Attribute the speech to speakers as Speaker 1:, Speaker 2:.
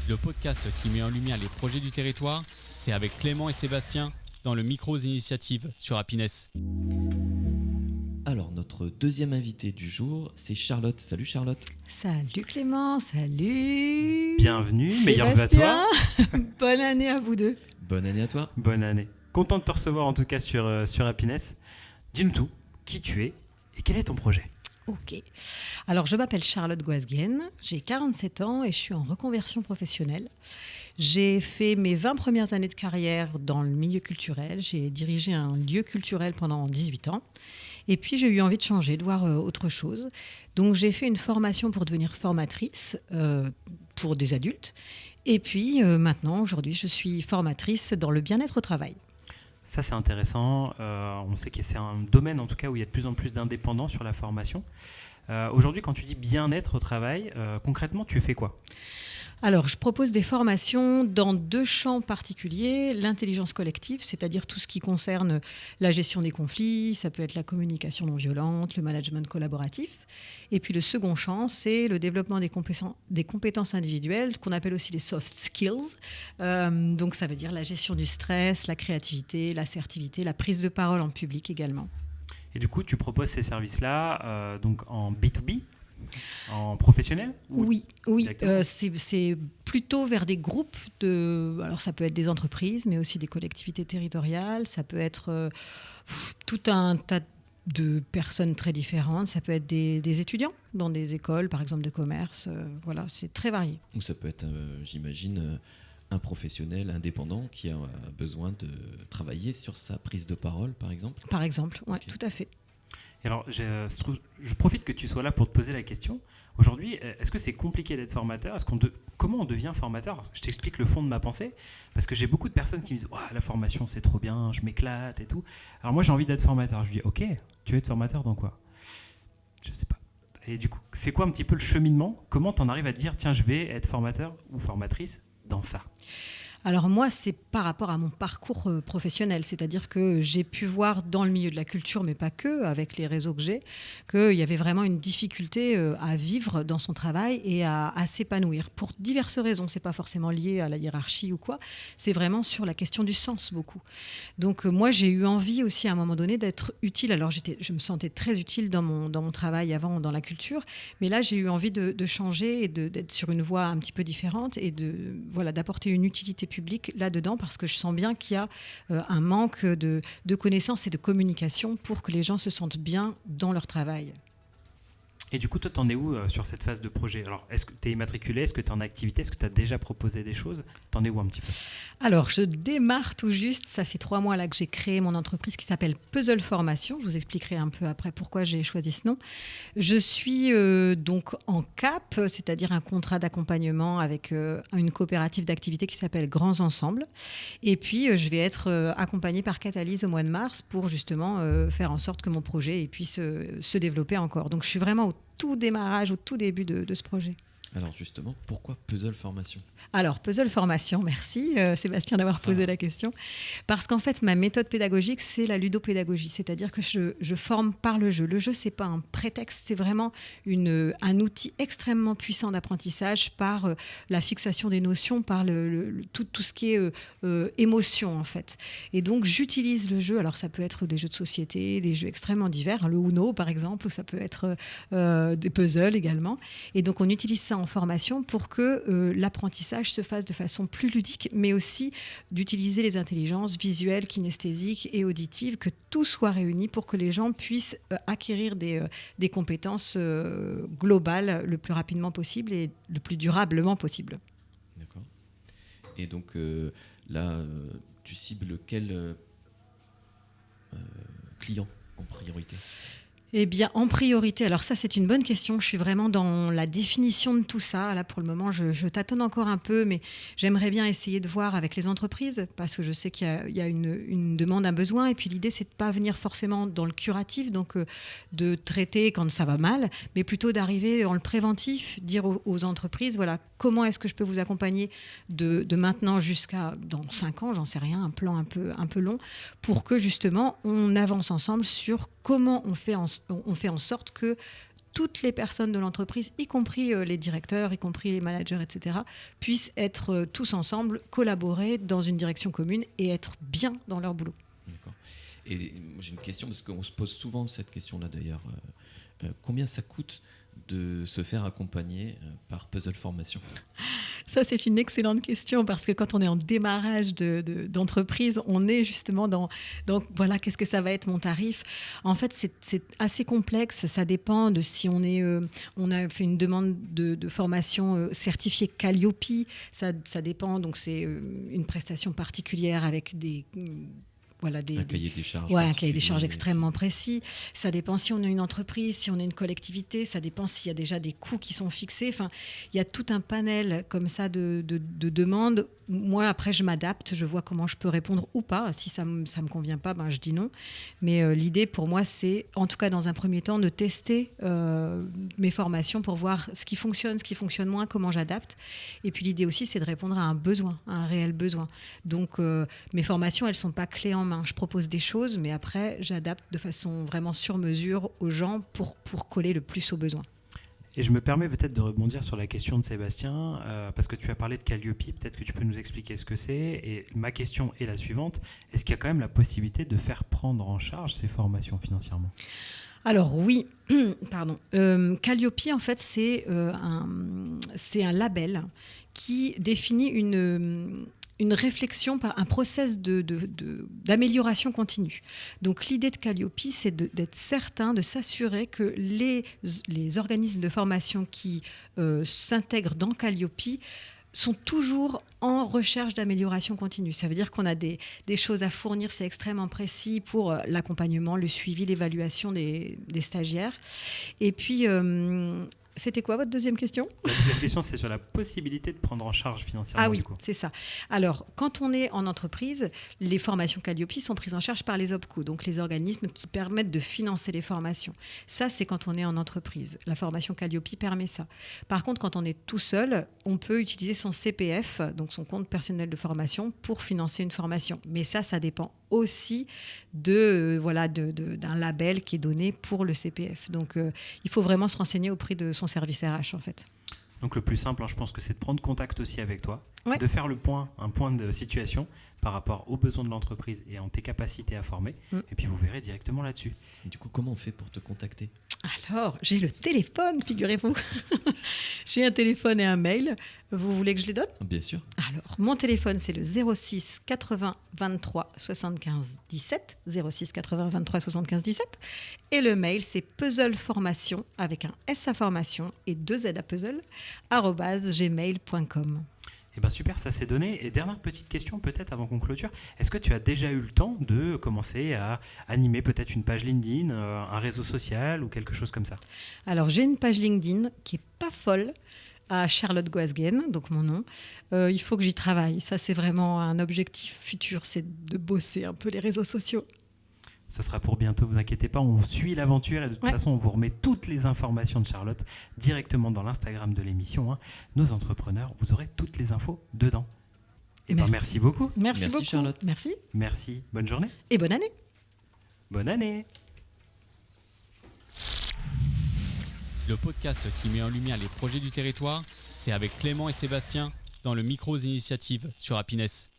Speaker 1: le podcast qui met en lumière les projets du territoire, c'est avec Clément et Sébastien dans le Micros Initiative sur Happiness.
Speaker 2: Alors, notre deuxième invité du jour, c'est Charlotte. Salut Charlotte.
Speaker 3: Salut Clément, salut.
Speaker 4: Bienvenue, meilleurs vœux à toi.
Speaker 3: Bonne année à vous deux.
Speaker 2: Bonne année à toi.
Speaker 4: Bonne année. Content de te recevoir en tout cas sur Happiness. Dis-nous tout, qui tu es et quel est ton projet ?
Speaker 3: Ok. Alors, je m'appelle Charlotte Goasguen, j'ai 47 ans et je suis en reconversion professionnelle. J'ai fait mes 20 premières années de carrière dans le milieu culturel. J'ai dirigé un lieu culturel pendant 18 ans. Et puis, j'ai eu envie de changer, de voir autre chose. Donc, j'ai fait une formation pour devenir formatrice pour des adultes. Et puis, maintenant, aujourd'hui, je suis formatrice dans le bien-être au travail.
Speaker 4: Ça, c'est intéressant. On sait que c'est un domaine, en tout cas, où il y a de plus en plus d'indépendants sur la formation. Aujourd'hui, quand tu dis bien-être au travail, concrètement, tu fais quoi ?
Speaker 3: Alors, je propose des formations dans 2 champs particuliers. L'intelligence collective, c'est-à-dire tout ce qui concerne la gestion des conflits, ça peut être la communication non violente, le management collaboratif. Et puis le second champ, c'est le développement des compétences individuelles, qu'on appelle aussi les soft skills. Donc, ça veut dire la gestion du stress, la créativité, l'assertivité, la prise de parole en public également.
Speaker 4: Et du coup, tu proposes ces services-là donc en B2B ? En professionnel ?
Speaker 3: Oui, c'est plutôt vers des groupes alors ça peut être des entreprises, mais aussi des collectivités territoriales, ça peut être tout un tas de personnes très différentes, ça peut être des étudiants dans des écoles, par exemple de commerce, voilà, c'est très varié.
Speaker 2: Ou ça peut être, j'imagine, un professionnel indépendant qui a besoin de travailler sur sa prise de parole, par exemple.
Speaker 3: Par exemple, oui,
Speaker 2: Okay.
Speaker 3: Tout à fait.
Speaker 4: Et alors, je profite que tu sois là pour te poser la question. Aujourd'hui, est-ce que c'est compliqué d'être formateur ? Comment on devient formateur ? Je t'explique le fond de ma pensée, parce que j'ai beaucoup de personnes qui me disent « la formation, c'est trop bien, je m'éclate et tout ». Alors moi, j'ai envie d'être formateur. Je lui dis « Ok, tu veux être formateur dans quoi ?» Je ne sais pas. Et du coup, c'est quoi un petit peu le cheminement ? Comment tu en arrives à te dire « Tiens, je vais être formateur ou formatrice dans ça ?»
Speaker 3: Alors moi, c'est par rapport à mon parcours professionnel, c'est-à-dire que j'ai pu voir dans le milieu de la culture, mais pas que, avec les réseaux que j'ai, qu'il y avait vraiment une difficulté à vivre dans son travail et à s'épanouir, pour diverses raisons. C'est pas forcément lié à la hiérarchie ou quoi, c'est vraiment sur la question du sens beaucoup. Donc moi, j'ai eu envie aussi à un moment donné d'être utile. Alors je me sentais très utile dans mon travail avant, dans la culture, mais là, j'ai eu envie de changer et d'être sur une voie un petit peu différente et d'apporter une utilité public là-dedans, parce que je sens bien qu'il y a un manque de connaissances et de communication pour que les gens se sentent bien dans leur travail.
Speaker 4: Et du coup, toi, t'en es où sur cette phase de projet ? Alors, est-ce que tu es immatriculé ? Est-ce que tu es en activité ? Est-ce que tu as déjà proposé des choses ? T'en es où un petit peu ?
Speaker 3: Alors, je démarre tout juste. Ça fait 3 mois là que j'ai créé mon entreprise qui s'appelle Puzzle Formation. Je vous expliquerai un peu après pourquoi j'ai choisi ce nom. Je suis donc en CAP, c'est-à-dire un contrat d'accompagnement avec une coopérative d'activité qui s'appelle Grands Ensembles. Et puis, je vais être accompagnée par Catalyse au mois de mars pour justement faire en sorte que mon projet puisse se développer encore. Donc, je suis vraiment au tout démarrage, au tout début de ce projet.
Speaker 2: Alors justement, pourquoi Puzzle Formation ?
Speaker 3: Alors, Puzzle Formation, merci Sébastien d'avoir posé la question. Parce qu'en fait, ma méthode pédagogique, c'est la ludopédagogie. C'est-à-dire que je forme par le jeu. Le jeu, ce n'est pas un prétexte, c'est vraiment un outil extrêmement puissant d'apprentissage par la fixation des notions, par tout ce qui est émotion, en fait. Et donc, j'utilise le jeu. Alors, ça peut être des jeux de société, des jeux extrêmement divers, le Uno, par exemple, ou ça peut être des puzzles également. Et donc, on utilise ça en formation pour que l'apprentissage se fasse de façon plus ludique, mais aussi d'utiliser les intelligences visuelles, kinesthésiques et auditives, que tout soit réuni pour que les gens puissent acquérir des compétences globales le plus rapidement possible et le plus durablement possible.
Speaker 2: D'accord. Et donc là, tu cibles quel client en priorité ?
Speaker 3: Eh bien, en priorité, alors ça, c'est une bonne question. Je suis vraiment dans la définition de tout ça. Là, pour le moment, je tâtonne encore un peu, mais j'aimerais bien essayer de voir avec les entreprises, parce que je sais qu'il y a une demande, un besoin. Et puis, l'idée, c'est de ne pas venir forcément dans le curatif, donc de traiter quand ça va mal, mais plutôt d'arriver dans le préventif, dire aux entreprises, voilà, comment est-ce que je peux vous accompagner de maintenant jusqu'à dans 5 ans, j'en sais rien, un plan un peu long, pour que justement, on avance ensemble sur comment on fait en sorte que toutes les personnes de l'entreprise, y compris les directeurs, y compris les managers, etc., puissent être tous ensemble, collaborer dans une direction commune et être bien dans leur boulot.
Speaker 2: D'accord. Et moi, j'ai une question, parce qu'on se pose souvent cette question-là d'ailleurs. Combien ça coûte de se faire accompagner par Puzzle Formation ?
Speaker 3: Ça, c'est une excellente question parce que quand on est en démarrage d'entreprise, on est justement dans voilà, qu'est-ce que ça va être mon tarif ? En fait, c'est assez complexe. Ça dépend de si on a fait une demande de formation certifiée Calliope. Ça dépend. Donc, c'est une prestation particulière avec un
Speaker 2: cahier des charges.
Speaker 3: Ouais, un cahier des charges extrêmement précis. Ça dépend si on a une entreprise, si on a une collectivité. Ça dépend s'il y a déjà des coûts qui sont fixés. Enfin, il y a tout un panel comme ça de demandes. Moi, après, je m'adapte. Je vois comment je peux répondre ou pas. Si ça me convient pas, je dis non. Mais l'idée, pour moi, c'est, en tout cas, dans un premier temps, de tester mes formations pour voir ce qui fonctionne moins, comment j'adapte. Et puis, l'idée aussi, c'est de répondre à un besoin, à un réel besoin. Donc, mes formations, elles sont pas clés en main. Je propose des choses, mais après, j'adapte de façon vraiment sur mesure aux gens pour coller le plus aux besoins.
Speaker 4: Et je me permets peut-être de rebondir sur la question de Sébastien, parce que tu as parlé de Calliope, peut-être que tu peux nous expliquer ce que c'est. Et ma question est la suivante, est-ce qu'il y a quand même la possibilité de faire prendre en charge ces formations financièrement ?
Speaker 3: Alors oui, pardon. Calliope, en fait, c'est un label qui définit une réflexion par un process d'amélioration continue. Donc l'idée de Calliope, c'est d'être certain, de s'assurer que les organismes de formation qui s'intègrent dans Calliope sont toujours en recherche d'amélioration continue. Ça veut dire qu'on a des choses à fournir, c'est extrêmement précis pour l'accompagnement, le suivi, l'évaluation des stagiaires. Et puis, c'était quoi votre deuxième question ?
Speaker 4: La deuxième question, c'est sur la possibilité de prendre en charge financièrement.
Speaker 3: Ah oui,
Speaker 4: du coup.
Speaker 3: c'est ça. Alors, quand on est en entreprise, les formations Calliope sont prises en charge par les OPCO, donc les organismes qui permettent de financer les formations. Ça, c'est quand on est en entreprise. La formation Calliope permet ça. Par contre, quand on est tout seul, on peut utiliser son CPF, donc son compte personnel de formation, pour financer une formation. Mais ça dépend aussi d'un label qui est donné pour le CPF. Donc, il faut vraiment se renseigner auprès de son service RH, en fait.
Speaker 4: Donc le plus simple, je pense que c'est de prendre contact aussi avec toi,
Speaker 3: Ouais.
Speaker 4: de faire un point de situation par rapport aux besoins de l'entreprise et en tes capacités à former. Et puis vous verrez directement là-dessus.
Speaker 2: Du coup, comment on fait pour te contacter ?
Speaker 3: Alors, j'ai le téléphone, figurez-vous. J'ai un téléphone et un mail. Vous voulez que je les donne ?
Speaker 2: Bien sûr.
Speaker 3: Alors, mon téléphone, c'est le 06 80 23 75 17. 06 80 23 75 17. Et le mail, c'est puzzleformation avec un S à formation et 2 Z à puzzle, @gmail.com.
Speaker 4: Eh bien super, ça s'est donné. Et dernière petite question peut-être avant qu'on clôture. Est-ce que tu as déjà eu le temps de commencer à animer peut-être une page LinkedIn, un réseau social ou quelque chose comme ça ?
Speaker 3: Alors, j'ai une page LinkedIn qui est pas folle, à Charlotte Goasguen, donc mon nom. Il faut que j'y travaille. Ça, c'est vraiment un objectif futur, c'est de bosser un peu les réseaux sociaux.
Speaker 4: Ce sera pour bientôt, vous inquiétez pas, on suit l'aventure et de toute façon on vous remet toutes les informations de Charlotte directement dans l'Instagram de l'émission. Nos entrepreneurs, vous aurez toutes les infos dedans. Et merci beaucoup.
Speaker 3: Merci beaucoup
Speaker 2: Charlotte.
Speaker 3: Merci.
Speaker 4: Merci, bonne journée.
Speaker 3: Et bonne année.
Speaker 4: Bonne année.
Speaker 1: Le podcast qui met en lumière les projets du territoire, c'est avec Clément et Sébastien dans le Micros Initiative sur Happiness.